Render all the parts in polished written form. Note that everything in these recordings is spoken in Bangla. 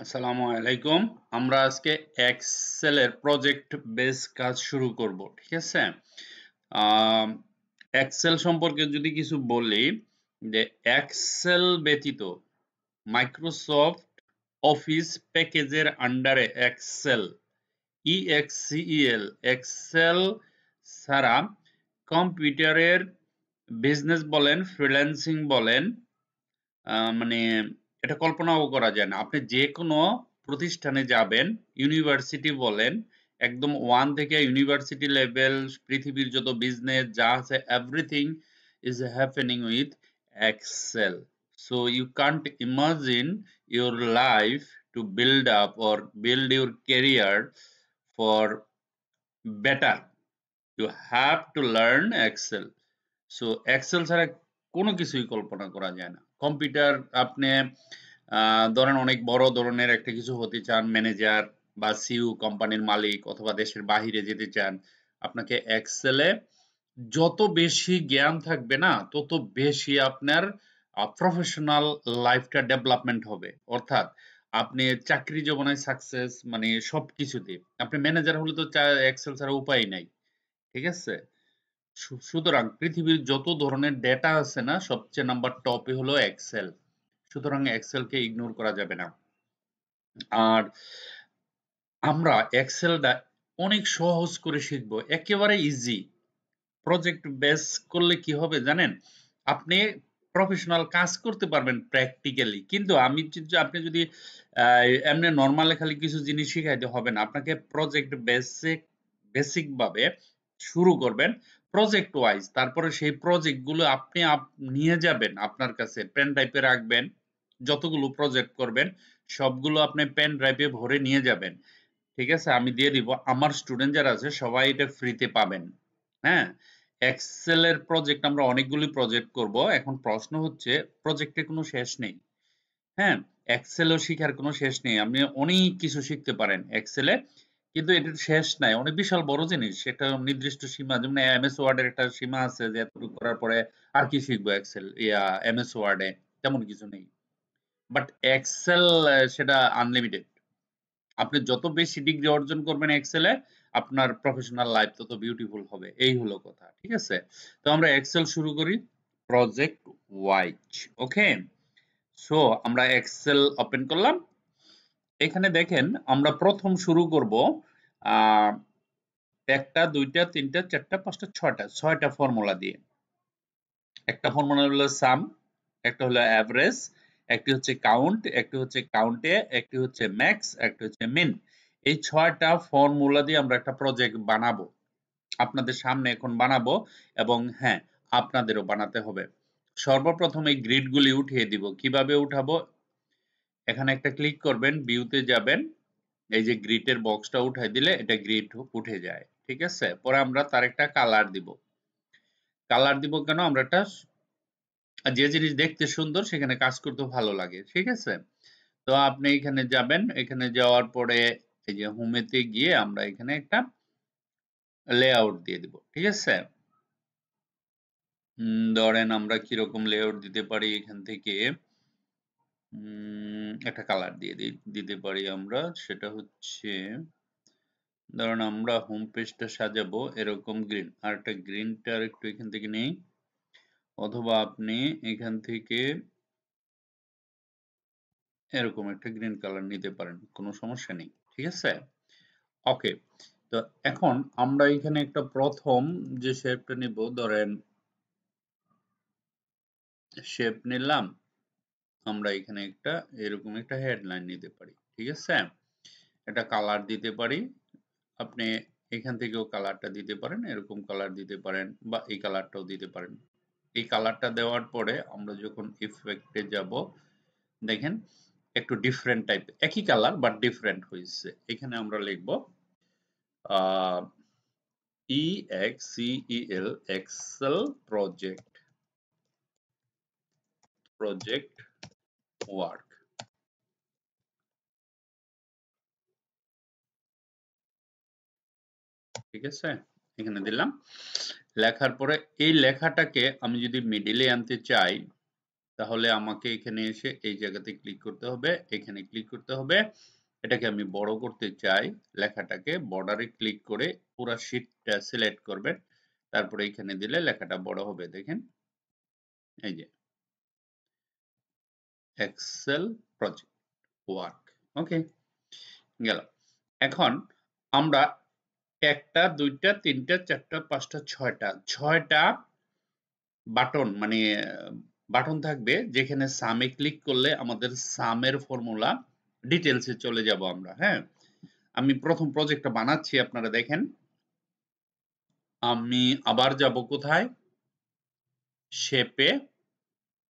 আসসালামু আলাইকুম। আমরা আজকে এক্সেলের প্রজেক্ট বেস কাজ শুরু করব, ঠিক আছে? এক্সেল সম্পর্কে যদি কিছু বলি, যে এক্সেল ব্যতীত মাইক্রোসফট অফিস প্যাকেজের আন্ডারে এক্সেল ইএক্সসিএল এক্সেল ছাড়া কম্পিউটারের বিজনেস বলেন, ফ্রিল্যান্সিং বলেন, মানে এটা কল্পনাও করা যায় না। আপনি যে কোনো প্রতিষ্ঠানে যাবেন, ইউনিভার্সিটি বলেন, একদম 1 থেকে ইউনিভার্সিটি লেভেল, পৃথিবীর যত বিজনেস যা আছে everything is happening with Excel. So you can't imagine your life to build up or build your career for better. You have to learn Excel. So Excel ছাড়া কোনো কিছুই কল্পনা করা যায় না। কম্পিউটার আপনি ধরেন অনেক বড় ধরনের একটা কিছু হতে চান, ম্যানেজার বা সিইও, কোম্পানির মালিক অথবা দেশের বাহিরে যেতে চান, আপনাকে এক্সেলে যত বেশি জ্ঞান থাকবে না তত বেশি আপনার প্রফেশনাল লাইফটা ডেভেলপমেন্ট হবে। অর্থাৎ আপনি চাকরি জীবনে সাকসেস মানে সবকিছুতে আপনি ম্যানেজার হলে তো এক্সেল ছাড়া উপায় নাই, ঠিক আছে? সুতরাং পৃথিবীর যত ধরনের ডেটা আছে না, সবচেয়ে নাম্বার টপে হলো এক্সেল। সুতরাং এক্সেলকে ইগনোর করা যাবে না। আর আমরা এক্সেলটা অনেক সহজ করে শিখবো, একেবারে ইজি। প্রজেক্ট বেস করলে কি হবে জানেন? আপনি প্রফেশনাল কাজ করতে পারবেন প্র্যাকটিক্যালি, কিন্তু আপনি যদি এমনি নর্মালি খালি কিছু জিনিস শিখাইতে হবে না। আপনাকে প্রজেক্ট বেসিক ভাবে শুরু করবেন, প্রজেক্ট ওয়াইজ। তারপরে সেই প্রজেক্ট গুলো আপনি নিয়ে যাবেন আপনার কাছে, পেন ড্রাইভে রাখবেন। যতগুলো প্রজেক্ট করবেন সবগুলো আপনি পেন ড্রাইভে ভরে নিয়ে যাবেন, ঠিক আছে? আমি দিয়ে দিব, আমার স্টুডেন্ট যারা আছে সবাই এটা ফ্রিতে পাবেন। হ্যাঁ, এক্সেল এর প্রজেক্ট আমরা অনেকগুলি প্রজেক্ট করব। এখন প্রশ্ন হচ্ছে, প্রজেক্টের কোনো শেষ নেই। হ্যাঁ, এক্সেলও শিখার কোনো শেষ নেই। আপনি অনেক কিছু শিখতে পারেন এক্সেলে, কিন্তু এটার শেষ নাই। অনেক বিশাল বড় জিনিস, সেটা নির্দিষ্ট সীমা। যেমন এমএস ওয়ার্ডের একটা সীমা আছে যে এতটুকু করার পরে আর কি শিখবো এক্সেল এমএস ওয়ার্ডে, তেমন কিছু নেই। বাট এক্সেল সেটা আনলিমিটেড। আপনি যত বেশি ডিগ্রি অর্জন করবেন এক্সেলে, আপনার প্রফেশনাল লাইফ তত বিউটিফুল হবে। এই হলো কথা, ঠিক আছে? তো আমরা এক্সেল শুরু করি প্রজেক্ট ওয়াইজ। ওকে, সো আমরা এক্সেল ওপেন করলাম। এখানে দেখেন আমরা প্রথম শুরু করব আহ, একটা, দুইটা, তিনটা, চারটা, পাঁচটা, ছয়টা ফর্মুলা দিয়ে। একটা ফর্মুলা হলো সাম, একটা হলো অ্যাভারেজ, একটি হচ্ছে কাউন্ট, একটি হচ্ছে কাউন্টে, একটি হচ্ছে ম্যাক্স, একটি হচ্ছে মিন। এই ছয়টা ফর্মুলা দিয়ে আমরা একটা প্রজেক্ট বানাবো। আপনাদের সামনে এখন বানাবো, এবং হ্যাঁ, আপনাদেরও বানাতে হবে। সর্বপ্রথম এই গ্রিডগুলি উঠিয়ে দিব। কিভাবে উঠাবো? এখানে একটা ক্লিক করবেন, ভিউতে যাবেন, এই যে গ্রিডের বক্সটা উঠাই দিলে এটা গ্রিড উঠে যায়, ঠিক আছে? পরে আমরা তার একটা কালার দিব। কালার দিব কেন? আমরা একটা যে জিনিস দেখতে সুন্দর সেখানে কাজ করতে ভালো লাগে, ঠিক আছে? তো আপনি এখানে যাবেন, এখানে যাওয়ার পরে এই যে হোমেতে গিয়ে আমরা এখানে একটা লেআউট দিয়ে দিব, ঠিক আছে? ধরেন আমরা কিরকম লেআউট দিতে পারি, এখান থেকে একটা কালার দিয়ে দিতে পারি আমরা। সেটা হচ্ছে, ধরেন আমরা হোম পেজটা সাজাবো এরকম গ্রিন, আর একটা গ্রিনটার একটু এখান থেকে নেই, অথবা আপনি এখান থেকে এরকম একটা গ্রিন কালার নিতে পারেন, কোনো সমস্যা নেই, ঠিক আছে? ওকে, তো এখন আমরা এখানে একটা প্রথম যে শেপটা নিব, ধরেন শেপ নিলাম। আমরা এখানে একটা এরকম একটা হেডলাইন নিতে পারি, ঠিক আছে? একটা কালার দিতে পারি। আপনি এখান থেকেও কালারটা দিতে পারেন, এরকম কালার দিতে পারেন, বা এই কালারটাও দিতে পারেন। এই কালারটা দেওয়ার পরে আমরা যখন ইফেক্টে যাব, দেখেন একটু ডিফারেন্ট টাইপ, একই কালার বাট ডিফারেন্ট হয়েছে। এখানে আমরা লিখব EXCEL এক্সেল প্রজেক্ট ওয়ার্ক, ঠিক আছে? এখানে দিলাম। লেখার পরে এই লেখাটাকে আমি যদি মিডিলে আনতে চাই, তাহলে আমাকে এখানে এসে এই জায়গাতে ক্লিক করতে হবে, এখানে ক্লিক করতে হবে। এটাকে আমি বড় করতে চাই, লেখাটাকে বর্ডারে ক্লিক করে পুরো শীটটা সিলেক্ট করবেন, তারপরে এখানে দিলে লেখাটা বড় হবে। দেখেন এই যে এক্সেল প্রজেক্ট ওয়ার্ক। ওকে, গেল। এখন আমরা একটা, দুইটা, তিনটা, চারটা, পাঁচটা, ছয়টা বাটন মানে বাটন থাকবে, যেখানে সামে ক্লিক করলে আমাদের সামের ফর্মুলা ডিটেলসে চলে যাব আমরা। হ্যাঁ, আমি প্রথম প্রজেক্টটা বানাচ্ছি, আপনারা দেখেন। আমি আবার যাব কোথায়, শেপে।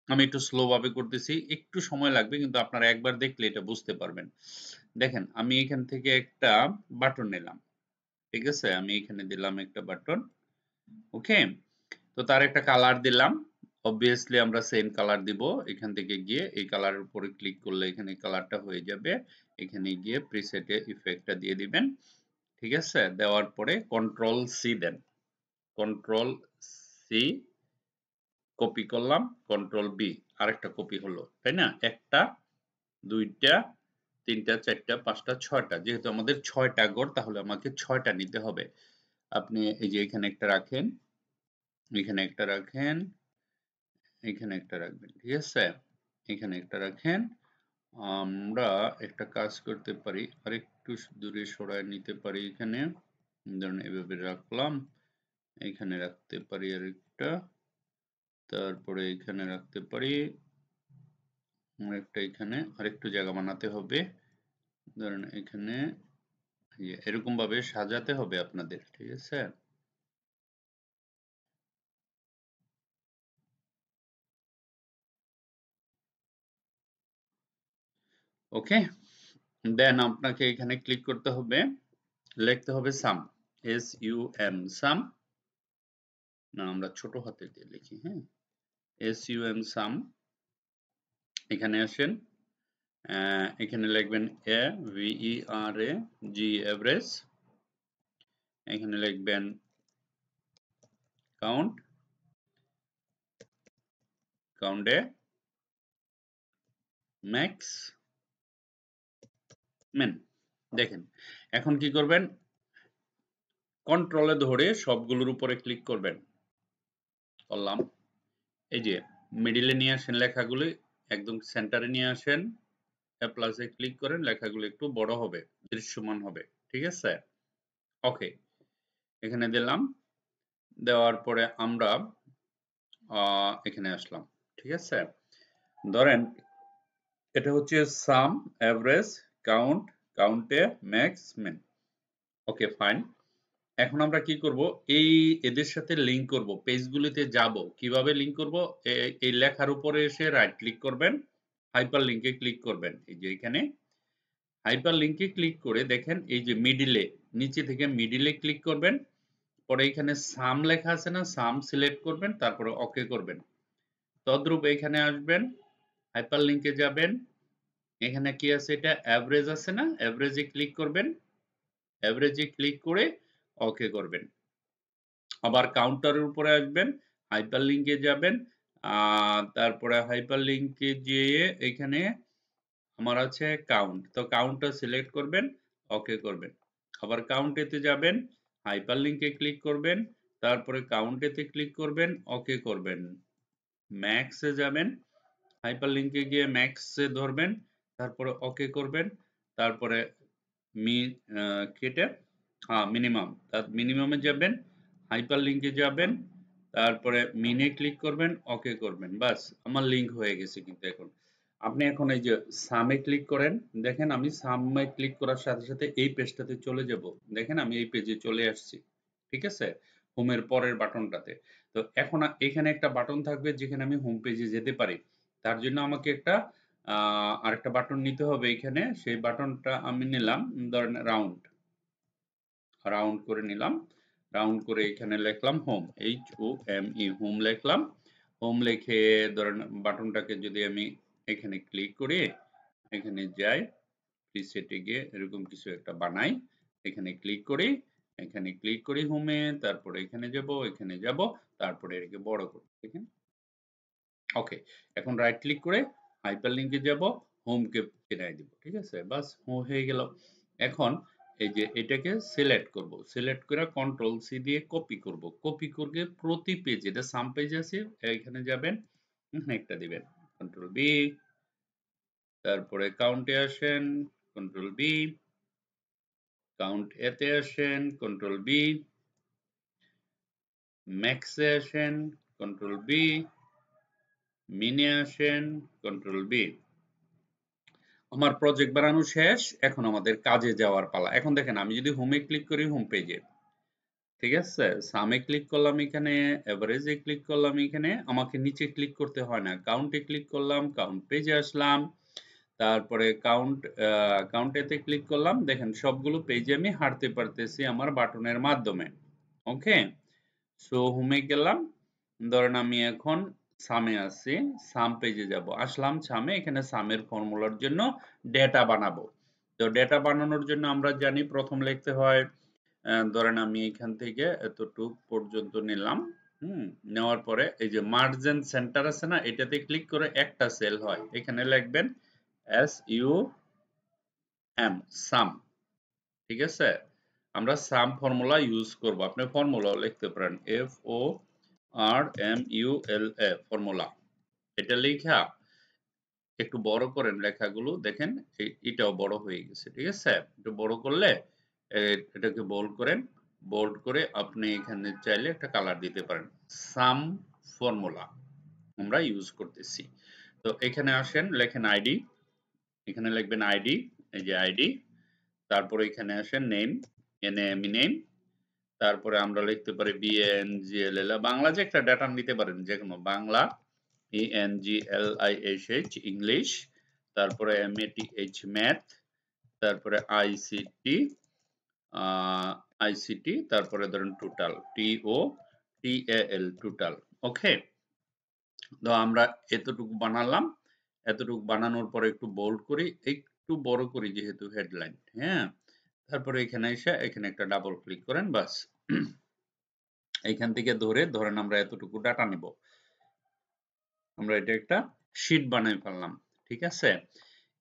আমি একটু স্লো ভাবে করতেছি, একটু সময় লাগবে, কিন্তু আপনারা একবার দেখলে এটা বুঝতে পারবেন। দেখেন আমি এখান থেকে একটা বাটন নিলাম, ঠিক আছে, আমি এখানে দিলাম একটা বাটন। ওকে, তো তার একটা কালার দিলাম, অবভিয়াসলি আমরা সেম কালার দিব। এখান থেকে গিয়ে এই কালারের উপরে ক্লিক করলে এখানে কালারটা হয়ে যাবে। এখানে গিয়ে প্রিসেটে ইফেক্টটা দিয়ে দিবেন, ঠিক আছে। দেওয়ার পরে কন্ট্রোল সি দেন, কন্ট্রোল সি কপি করলাম, কন্ট্রোল বি আরেকটা কপি হলো, তাই না? একটা, দুইটা, তিনটা, চারটা, পাঁচটা, ছয়টা, যেহেতু আমাদের ছয়টা গড়, তাহলে আমাকে ছয়টা নিতে হবে। আপনি এই যে এখানে একটা রাখেন, এখানে একটা রাখেন, এখানে একটা রাখবেন, ঠিক আছে, এখানে একটা রাখেন। আমরা একটা কাজ করতে পারি, আরেকটু দূরে সরায় নিতে পারি। এখানে ধরুন এভাবে রাখলাম, এখানে রাখতে পারি আরেকটা, তারপরে এখানে রাখতে পারি আরেকটা, এখানে আরেকটু জায়গা বানাতে হবে। ধরেন এখানে এরকম ভাবে সাজাতে হবে আপনাদের, ঠিক আছে। ওকে, দেন আপনাকে এখানে ক্লিক করতে হবে, লিখতে হবে সাম, SUM, সাম। না, আমরা ছোট হাতে দিয়ে লিখি, হ্যাঁ, SUM, সাম। এখানে আসেন, এখানে লিখবেন AVERAG, এভারেজ। এখানে লিখবেন কাউন্ট, কাউন্টে ম্যাক্স মেন। দেখেন এখন কি করবেন, কন্ট্রোলে ধরে সবগুলোর উপরে ক্লিক করবেন, করলাম। এই যে মিডিলে নিয়ে আসেন লেখাগুলি, একদম সেন্টারে নিয়ে আসেন, প্লাসে ক্লিক করেন, লেখাগুলো একটু বড় হবে, দৃশ্যমান হবে, ঠিক আছে। ওকে, এখানে দিলাম, দেওয়ার পরে আমরা এখানে আসলাম, ঠিক আছে। ধরেন এটা হচ্ছে সাম, এভারেজ, কাউন্ট, কাউন্টে ম্যাক্স মিন। ওকে, ফাইন। এখন আমরা কি করব, এই এদের সাথে লিংক করব, পেজগুলিতে যাব। কিভাবে লিংক করব, এই লেখার উপরে এসে রাইট ক্লিক করবেন, হাইপার লিংকে ক্লিক করবেন। এই যে এখানে হাইপার লিংকে ক্লিক করে দেখেন এই যে মিডিলে, নিচে থেকে মিডিলে ক্লিক করবেন, পরে এখানে সাম লেখা আছে না, সাম সিলেক্ট করবেন, তারপরে ওকে করবেন। তদ্রূপ এখানে আসবেন, হাইপার লিংকে যাবেন, এখানে কি আছে, এটা অ্যাভারেজ আছে না, অ্যাভারেজে ক্লিক করবেন, অ্যাভারেজে ক্লিক করে ওকে করবেন। আবার কাউন্টারের উপরে আসবেন, হাইপার লিংকে যাবেন, তারপরে হাইপার লিংকে যেয়ে এখানে আমার আছে কাউন্ট, তো কাউন্টটা সিলেক্ট করবেন, ওকে করবেন। আবার কাউন্টেতে যাবেন, হাইপার লিংকে ক্লিক করবেন, তারপরে কাউন্টেতে ক্লিক করবেন, ওকে করবেন। ম্যাক্সে যাবেন, হাইপার লিংকে গিয়ে ম্যাক্সে ধরবেন, তারপরে ওকে করবেন, তারপরে মি কেটে মিনিমাম, তার মিনিমামে যাবেন, হাইপার লিংকে যাবেন, তারপরে মিনে ক্লিক করবেন, ওকে করবেন। বাস, আমার লিংক হয়ে গেছে। কিন্তু এখন আপনি এখন এই যে সামে ক্লিক করেন, দেখেন আমি সামে ক্লিক করার সাথে সাথে এই পেজটাতে চলে যাব। দেখেন আমি এই পেজে চলে আসছি, ঠিক আছে, হোমের পরের বাটনটাতে। তো এখন এখানে একটা বাটন থাকবে যেখানে আমি হোম পেজে যেতে পারি। তার জন্য আমাকে একটা আরেকটা বাটন নিতে হবে এখানে। সেই বাটনটা আমি নিলাম, ধরেন রাউন্ড, রাউন্ড করে নিলাম, রাউন্ড করে এখানে লিখলাম হোম, HOME, হোম লিখলাম। হোম লিখে ধরেন বাটনটাকে যদি আমি এখানে ক্লিক করি, এখানে যাই, প্রিসেটে গিয়ে এরকম কিছু একটা বানাই, এখানে ক্লিক করি, এখানে ক্লিক করি হোমে, তারপরে এখানে যাব, এখানে যাব, তারপরে এটাকে বড় করি। দেখেন ওকে, এখন রাইট ক্লিক করে হাইপারলিংকে যাব, হোমকে ফিরাই দিব। ঠিক আছে, বাস হয়ে গেল। এখন এই যে এটাকে সিলেক্ট করব, সিলেক্ট করে কন্ট্রোল সি দিয়ে কপি করব, কপি করে প্রতি পেজ, এটা সাম পেজ আছে, এখানে যাবেন, এখানে একটা দিবেন, কন্ট্রোল বি, তারপরে কাউন্টে আসেন, কন্ট্রোল বি, কাউন্ট এতে আসেন, কন্ট্রোল বি, ম্যাক্সে আসেন, কন্ট্রোল বি, মিনে আসেন, কন্ট্রোল বি। আমার প্রজেক্ট বানানো শেষ, এখন আমাদের কাজে যাওয়ার পালা। এখন দেখেন আমি যদি হোমে ক্লিক করি, হোম পেজে, ঠিক আছে, সামে ক্লিক করলাম, এখানে এভারেজে ক্লিক করলাম, এখানে আমাকে নিচে ক্লিক করতে হয় না, কাউন্টে ক্লিক করলাম, কাউন্ট পেজে আসলাম, তারপরে কাউন্টেতে ক্লিক করলাম, দেখেন সবগুলো পেজে আমি হাঁটতে পারতেছি আমার বাটনের মাধ্যমে। ওকে, সো হোমে গেলাম, ধরেন আমি এখন সামে আছি, সাম পেজে যাব, আসলাম সামে, এখানে সামের ফর্মুলার জন্য ডেটা বানাবো। তো ডেটা বানানোর জন্য আমরা জানি প্রথম লিখতে হয়, ধরেন আমি এখান থেকে এতটুক পর্যন্ত নিলাম, নেওয়ার পরে এই যে মার্জিন সেন্টার আছে না, এটাতে ক্লিক করে একটা সেল হয়, এখানে লিখবেন SUM, সাম। ঠিক আছে, আমরা সাম ফর্মুলা ইউজ করব, আপনি ফর্মুলা লিখতে পারেন FORMULA, ফর্মুলা। এটা লেখা একটু বড় করেন লেখাগুলো, দেখেন এটাও বড় হয়ে গেছে। ঠিক আছে, একটু বড় করলে এটাকে বোল্ড করেন, বোল্ড করে আপনি এখানে চাইলে একটা কালার দিতে পারেন। সাম ফর্মুলা আমরা ইউজ করতেছি। তো এখানে আসেন, লেখেন আইডি, এখানে লিখবেন আইডি, এই যে আইডি, তারপরে এখানে আসেন নেম, নেম, তারপরে আমরা লিখতে পারি BANGLL, বাংলা যে একটা ডাটা নিতে পারেন, যে কোনো বাংলা, ENGLISH ইংলিশ, তারপরে MATH ম্যাথ, তারপরে ICT, তারপরে ধরেন টোটাল, TOTAL, টোটাল। ওকে, তো আমরা এতটুকু বানালাম, এতটুকু বানানোর পরে একটু বোল্ড করি, একটু বড় করি যেহেতু হেডলাইন, হ্যাঁ, তারপরে এখানে এসে এখানে একটা ডাবল ক্লিক করেন, বাস এইখান থেকে ধরেন আমরা এতটুকু ডাটা নেব, আমরা এটা একটা শীট বানাই ফেললাম। ঠিক আছে,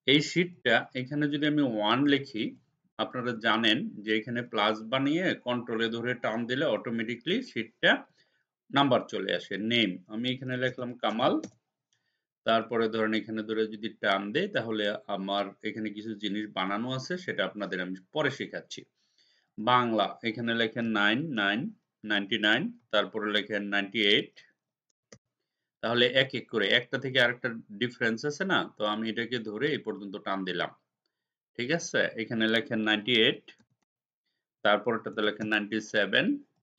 এই শীটটা এখানে যদি আমি 1 লিখি, আপনারা জানেন যে এখানে প্লাস বানিয়ে কন্ট্রোলে ধরে টান দিলে অটোমেটিকলি শীটটা নাম্বার চলে আসে। নেম আমি এখানে লিখলাম কামাল, তারপরে ধরেন এখানে ধরে যদি টান দেই, তাহলে আমার এখানে কিছু জিনিস বানানো আছে, সেটা আপনাদের আমি পরে শেখাচ্ছি। বাংলা এখানে লেখেন 99, তারপরে লেখেন 98, তাহলে এক এক করে একটা থেকে আরেকটা ডিফারেন্স আছে না, তো আমি এটাকে ধরে এই পর্যন্ত টান দিলাম। ঠিক আছে, এখানে লেখেন 98, তারপরটাতে লেখেন 97,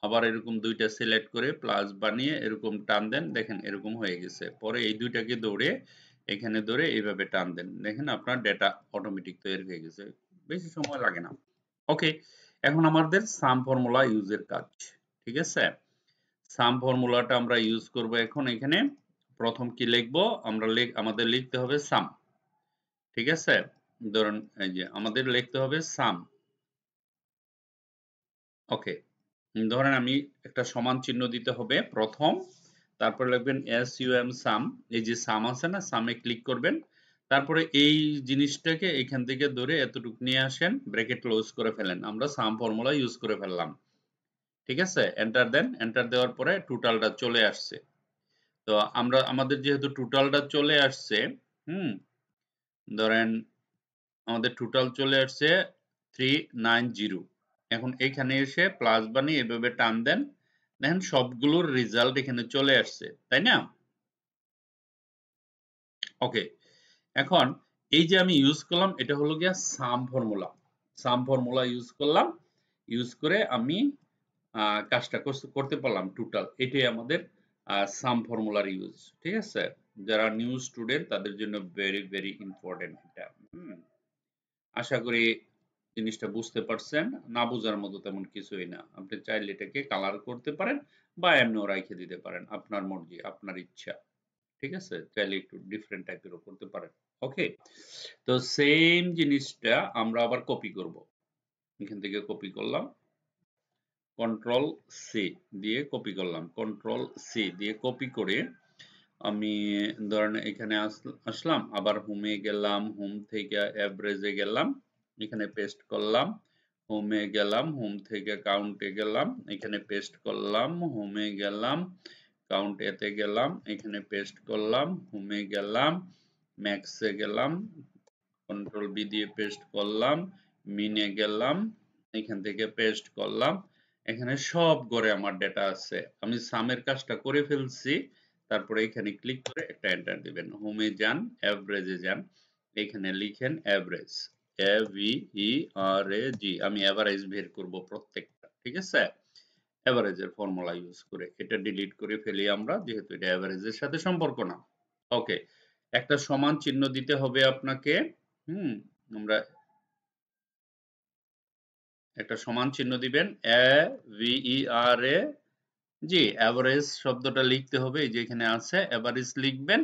আবার এরকম দুইটা সিলেক্ট করে প্লাস বানিয়ে এরকম টান দেন, দেখেন এরকম হয়ে গেছে। পরে এই দুইটাকে ধরে এখানে ধরে এইভাবে টান দেন, দেখেন আপনার ডেটা অটোমেটিক তৈরি হয়ে গেছে, বেশি সময় লাগে না। ওকে, এখন আমাদের সাম ফর্মুলা ইউজের কাজ। ঠিক আছে, সাম ফর্মুলাটা আমরা ইউজ করব এখন। এখানে প্রথম কি লিখব, আমাদের লিখতে হবে সাম। ঠিক আছে, ধরুন এই যে আমাদের লিখতে হবে সাম। ওকে, ধরেন আমি একটা সমান চিহ্ন দিতে হবে প্রথম, তারপর লিখবেন SUM সাম, এই যে সাম আছে না, সামে ক্লিক করবেন, তারপরে এই জিনিসটাকে এখান থেকে ধরে এতটুকু নিয়ে আসেন, ব্র্যাকেট ক্লোজ করে ফেলেন, আমরা সাম ফর্মুলা ইউজ করে ফেললাম। ঠিক আছে, এন্টার দেন, এন্টার দেওয়ার পরে টোটালটা চলে আসছে। তো আমাদের যেহেতু টোটালটা চলে আসছে, হুম, ধরেন আমাদের টোটাল চলে আসছে 390। এখন এখানে এসে প্লাস বানিয়ে এভাবে টান দেন, দেখেন সবগুলোর রেজাল্ট এখানে চলে আসছে, তাই না? ওকে, এখন এই যে আমি ইউজ করলাম, এটা হলো গিয়া সাম ফর্মুলা। সাম ফর্মুলা ইউজ করলাম, ইউজ করে আমি কাজটা করতে পারলাম টোটাল, এটাই আমাদের সাম ফর্মুলার ইউজ। ঠিক আছে, যারা নিউ স্টুডেন্ট তাদের জন্য ভেরি ভেরি ইম্পর্টেন্ট এটা। আশা করি জিনিসটা বুঝতে পারছেন, না বোঝার মতো তেমন কিছুই না, আপনি চাইলে এটাকে কালার করতে পারেন বা এমনিও রাইখে দিতে পারেন, আপনার মর্জি, আপনার ইচ্ছা। ঠিক আছে, চাইলে একটু ডিফারেন্ট টাইপেরও করতে পারেন। ওকে, তো সেম জিনিসটা আমরা আবার কপি করব, এখান থেকে কপি করলাম, কন্ট্রোল সি দিয়ে কপি করলাম, কন্ট্রোল সি দিয়ে কপি করে আমি ধরেন এখানে আসলাম, আবার হোমে গেলাম, হোম থেকে অ্যাভারেজে গেলাম, এখানে পেস্ট করলাম, হোমে গেলাম, হোম থেকে কাউন্টে গেলাম, এখানে পেস্ট করলাম, হোমে গেলাম, কাউন্ট এতে গেলাম, এখানে পেস্ট করলাম, হোমে গেলাম, ম্যাক্সে গেলাম, কন্ট্রোল বি দিয়ে পেস্ট করলাম, মিনে গেলাম, এখান থেকে পেস্ট করলাম। এখানে সব ঘরে আমার ডেটা আছে, আমি সামের কাজটা করে ফেলছি। তারপরে এখানে ক্লিক করে একটা এন্টার দিবেন, হোমে যান, অ্যাভারেজে যান, এখানে লিখেন অ্যাভারেজ, এ ভি ই আর এ জি, আমি অ্যাভারেজ বের করব প্রত্যেকটা, ঠিক আছে? অ্যাভারেজের ফর্মুলা ইউজ করে এটা ডিলিট করে ফেলি আমরা, যেহেতু এটা অ্যাভারেজের সাথে সম্পর্ক না। ওকে, একটা সমান চিহ্ন দিতে হবে আপনাকে। আমরা একটা সমান চিহ্ন দিবেন, A V E R A G, average শব্দটা লিখতে হবে, এই যে এখানে আছে অ্যাভারেজ লিখবেন,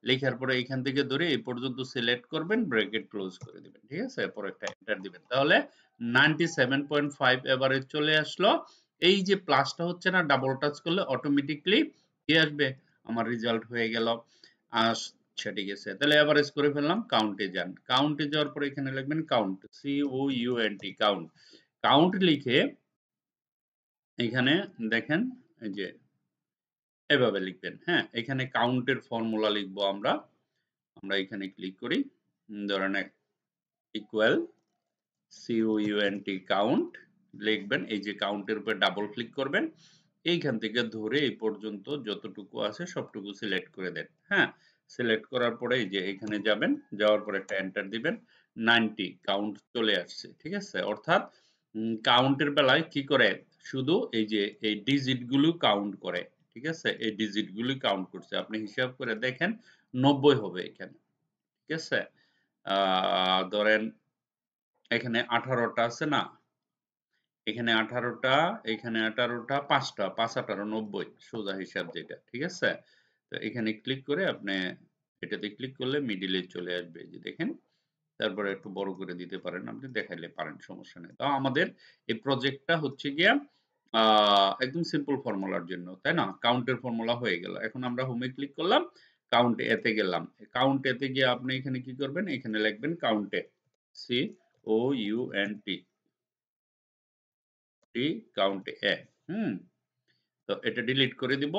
লেখার পরে এখান থেকে ধরে এই পর্যন্ত সিলেক্ট করবেন, ব্র্যাকেট ক্লোজ করে দিবেন, ঠিক আছে? পরে একটা এন্টার দিবেন, তাহলে 97.5 অ্যাভারেজ চলে আসলো। এই যে প্লাসটা হচ্ছে না, ডাবল টাচ করলে অটোমেটিকলি কি আসবে, আমার রেজাল্ট হয়ে গেল। আচ্ছা ঠিক আছে, তাহলে অ্যাভারেজ করে ফেললাম, কাউন্টে যান, কাউন্টে যাওয়ার পরে এখানে লিখবেন count, C O U N T, count. Count লিখে এখানে দেখেন, এই যে এভাবে লিখবেন, হ্যাঁ? এখানে কাউন্টের ফর্মুলা লিখবো আমরা। আমরা এখানে ক্লিক করি, ধরেন ইকুয়াল COUNT, কাউন্ট লিখবেন, এই যে কাউন্টের উপর ডাবল ক্লিক করবেন, এইখান থেকে ধরে এই পর্যন্ত যতটুকু আছে সবটুকু সিলেক্ট করে দেন, হ্যাঁ? সিলেক্ট করার পরে এই যে এখানে যাবেন, যাওয়ার পরে একটা এন্টার দিবেন, 90 কাউন্ট চলে আসছে, ঠিক আছে? অর্থাৎ কাউন্টের বেলায় কি করে, শুধু এই যে এই ডিজিট গুলো কাউন্ট করে, ঠিক আছে? এই ডিজিট গুলো কাউন্ট করছে, আপনি হিসাব করে দেখেন 90 হবে এখানে, ঠিক আছে? ধরেন এখানে 18টা আছে না, এখানে 18টা, এখানে 18টা, 5টা, 5 18 90, সোজা হিসাব যেটা, ঠিক আছে? তো এখানে ক্লিক করে আপনি এটাতে ক্লিক করলে মিডিলে চলে আসবে, এই যে দেখেন। তারপরে একটু বড় করে দিতে পারেন, আপনি দেখাইলে পারেন, সমস্যা নেই। তো আমাদের এই প্রজেক্টটা হচ্ছে গিয়া একদম সিম্পল ফর্মুলার জন্য, তাই না? কাউন্টের ফর্মুলা হয়ে গেল। এখন আমরা হোমে ক্লিক করলাম, কাউন্ট এতে গেলাম, কাউন্ট এতে গিয়ে আপনি এখানে কি করবেন, এখানে লিখবেন কাউন্টে, C O U N T, count এ। হুম, তো এটা ডিলিট করে দিব।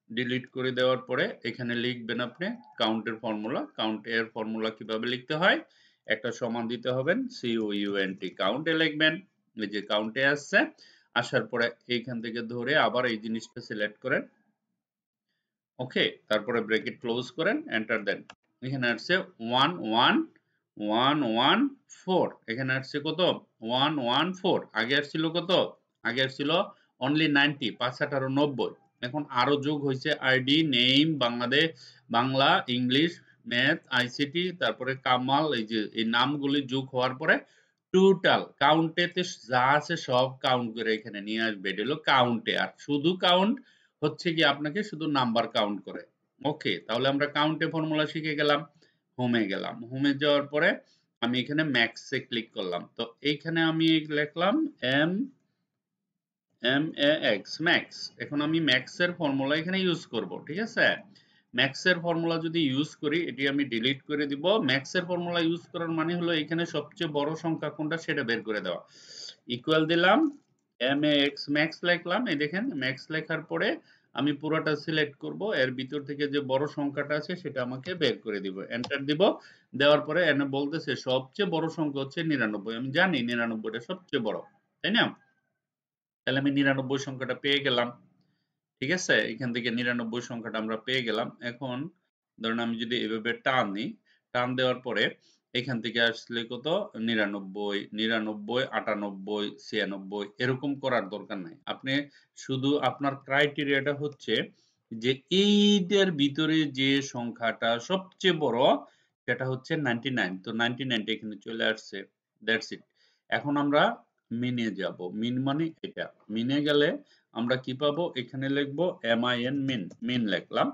ডিলিট করে দেওয়ার পরে এখানে লিখবেন আপনি কাউন্টের ফর্মুলা, কাউন্ট এর ফর্মুলা কিভাবে লিখতে হয়, একটা সমান দিতে হবেন, COUNT, কাউন্টে লিখবেন, এই যে কাউন্টে আসছে, আসার পরে এইখান থেকে ধরে আবার এই জিনিসটা সিলেক্ট করেন, ওকে? তারপরে ব্র্যাকেট ক্লোজ করেন, এন্টার দেন। এখানে আসছে 11114, এখানে আসছে কত, 114, আগে আসছিল কত, আগে আসছিল অনলি 90, 5 18 90, এখন আরো যোগ হয়েছে ID, name, Bangladesh, Bangla, English, math, ICT, তারপরে কামাল, এই যে এই নামগুলি যোগ হওয়ার পরে টোটাল কাউন্টেতে যা আছে সব কাউন্ট করে এখানে নিয়ে আসবে, এটা হলো কাউন্টে। আর শুধু কাউন্ট হচ্ছে কি আপনাকে শুধু নাম্বার কাউন্ট করে, ওকে? তাহলে আমরা কাউন্টে ফর্মুলা শিখে গেলাম। হোমে গেলাম, হোমে যাওয়ার পরে আমি এখানে ম্যাক্সে ক্লিক করলাম, তো এইখানে আমি লিখলাম M M A x, max. এখন আমি ম্যাক্সের ফর্মুলা এখানে ইউজ করব, ঠিক আছে? ম্যাক্সের ফর্মুলা যদি ইউজ করি, এটি আমি ডিলিট করে দিব। ম্যাক্সের ফর্মুলা ইউজ করার মানে হলো এখানে সবচেয়ে বড় সংখ্যা কোনটা সেটা বের করে দেওয়া। ইকুয়াল দিলাম, এম এ এক্স, ম্যাক্স লিখলাম, এই দেখেন ম্যাক্স লেখার পরে আমি পুরোটা সিলেক্ট করব, এর ভিতর থেকে যে বড় সংখ্যাটা আছে সেটা আমাকে বের করে দিব, এন্টার দিব। দেওয়ার পরে এনে বলতেছে সবচেয়ে বড় সংখ্যা হচ্ছে 99, আমি জানি 99টা সবচেয়ে বড়, তাই না? তাহলে আমি 99 সংখ্যাটা পেয়ে গেলাম, ঠিক আছে? এখান থেকে 99 সংখ্যাটা আমরা পেয়ে গেলাম। এখন ধরেন আমি যদি এভাবে টান দিই, টান দেওয়ার পরে এখান থেকে আসলে কত, 99 99 98 96, এরকম করার দরকার নাই। আপনি শুধু আপনার ক্রাইটেরিয়াটা হচ্ছে যে এইটার ভিতরে যে সংখ্যাটা সবচেয়ে বড় সেটা হচ্ছে 99, তো 99টা এখানে চলে আসছে, দ্যাটস ইট। এখন আমরা মিনে যাব, মিন মানে এটা, মিনে গেলে আমরা কি পাবো, এখানে লিখবো MIN, মিন, মিন লিখলাম,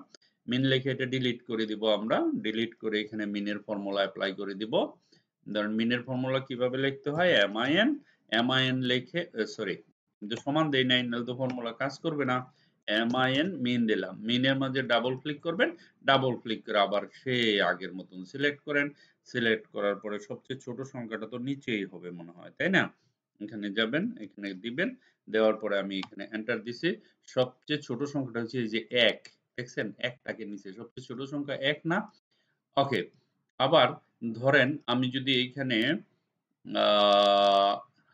মিন লিখে এটা ডিলিট করে দিব আমরা, ডিলিট করে এখানে মিনের ফর্মুলা অ্যাপ্লাই করে দিব। ধরেন মিনের ফর্মুলা কিভাবে লিখতে হয়, MIN, MIN লিখে, সরি কিন্তু সমান দেই নাই, নাহলে তো ফর্মুলা কাজ করবে না। MIN মিন দিলাম, মিনের মাঝে ডাবল ক্লিক করবেন, ডাবল ক্লিক করে আবার সেই আগের মতন সিলেক্ট করেন, সিলেক্ট করার পরে সবচেয়ে ছোট সংখ্যাটা তো নিচেই হবে মনে হয়, তাই না? এখানে যাবেন, এখানে দিবেন, দেওয়ার পরে আমি এখানে এন্টার দিছি। সবচেয়ে ছোট সংখ্যাটা হচ্ছে এই যে 1, দেখছেন 1 টাকে নিচে, সবচেয়ে ছোট সংখ্যা 1 না? ওকে, আবার ধরেন আমি যদি এইখানে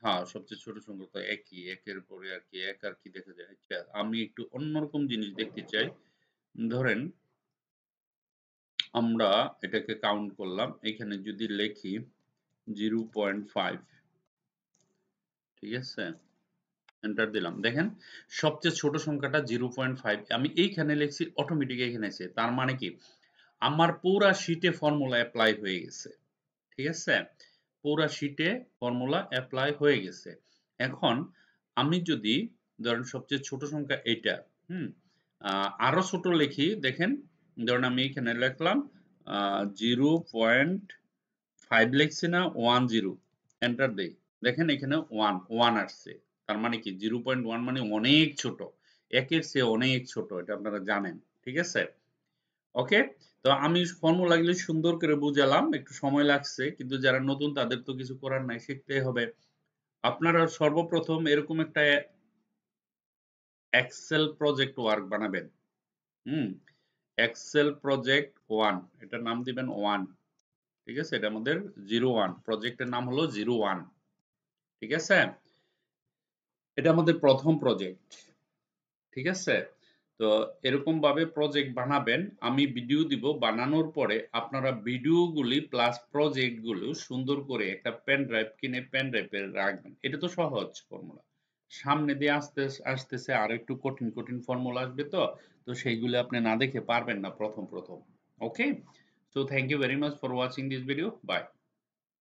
হ্যাঁ, সবচেয়ে ছোট সংখ্যা তো একই, একের পরে আর কি এক আর কি দেখা যায়। আচ্ছা, আমি একটু অন্যরকম জিনিস দেখতে চাই। ধরেন আমরা এটাকে কাউন্ট করলাম, এখানে যদি লিখি 0.5, ঠিক আছে, এন্টার দিলাম, দেখেন সবচেয়ে ছোট সংখ্যাটা 0.5 আমি এইখানে লিখছি, অটোমেটিক এখানে এসে, তার মানে কি আমার পুরা শীটে ফর্মুলা অ্যাপ্লাই হয়ে গেছে, ঠিক আছে, পুরা শীটে ফর্মুলা অ্যাপ্লাই হয়ে গেছে। এখন আমি যদি ধরেন সবচেয়ে ছোট সংখ্যা এটা, হুম, আরো ছোট লিখি, দেখেন ধরেন আমি এখানে লিখলাম 0.5 লিখছি না, 10, এন্টার দেই, দেখেন এখানে 1 আসছে, তার মানে কি 0.1 মানে অনেক ছোট, একের চেয়ে অনেক ছোট, এটা আপনারা জানেন, ঠিক আছে। ওকে, তো আমি ফর্মুলাগুলো সুন্দর করে বুঝালাম, একটু সময় লাগছে, কিন্তু যারা নতুন তাদের তো কিছু করার নাই, শিখতেই হবে। আপনারা সর্বপ্রথম এরকম একটা এক্সেল প্রজেক্ট ওয়ার্ক বানাবেন, হুম, এক্সেল প্রজেক্ট 1, এটার নাম দিবেন 1, ঠিক আছে, এটা আমাদের 01, প্রজেক্টের নাম হলো 01, ঠিক আছে, এটা আমাদের প্রথম প্রজেক্ট, ঠিক আছে। তো এরকম ভাবে প্রজেক্ট বানাবেন, আমি ভিডিও দিব, বানানোর পরে আপনারা ভিডিওগুলি প্লাস প্রজেক্ট গুলো সুন্দর করে একটা পেন ড্রাইভ কিনে পেন ড্রাইভে রাখবেন। এটা তো সহজ ফর্মুলা, সামনে দিয়ে আস্তে আসতেছে আর একটু কঠিন কঠিন ফর্মুলা আসবে, তো তো সেইগুলো আপনি না দেখে পারবেন না প্রথম প্রথম। Okay, so thank you very much for watching this video, by.